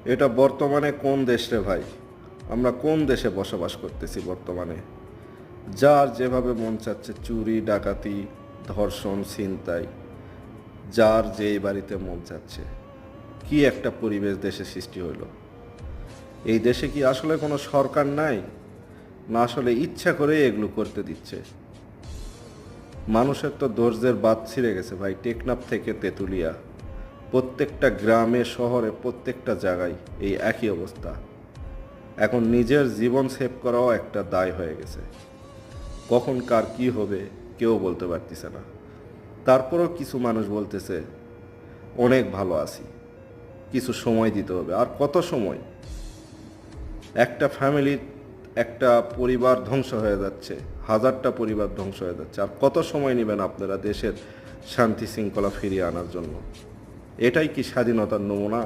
এটা বর্তমানে কোন দেশ রে ভাই? আমরা কোন দেশে বসবাস করতেছি বর্তমানে? যার যেভাবে মন চাচ্ছে চুরি ডাকাতি, ধর্ষণ, ছিনতাই, যার যেই বাড়িতে মন চাচ্ছে। কি একটা পরিবেশ দেশে সৃষ্টি হইল! এই দেশে কি আসলে কোনো সরকার নাই, না আসলে ইচ্ছা করে এগুলো করতে দিচ্ছে? মানুষের তো ধৈর্যের বাঁধ ছিঁড়ে গেছে ভাই। টেকনাফ থেকে তেঁতুলিয়া, প্রত্যেকটা গ্রামে শহরে প্রত্যেকটা জায়গায় এই একই অবস্থা। এখন নিজের জীবন সেভ করাও একটা দায় হয়ে গেছে। কখন কার কি হবে কেউ বলতে পারতেছে না। তারপরও কিছু মানুষ বলতেছে অনেক ভালো আছি, কিছু সময় দিতে হবে। আর কত সময়? একটা ফ্যামিলির, একটা পরিবার ধ্বংস হয়ে যাচ্ছে, হাজারটা পরিবার ধ্বংস হয়ে যাচ্ছে। আর কত সময় নেবেন আপনারা দেশের শান্তি শৃঙ্খলা ফিরিয়ে আনার জন্য? এটাই কি স্বাধীনতার নমুনা?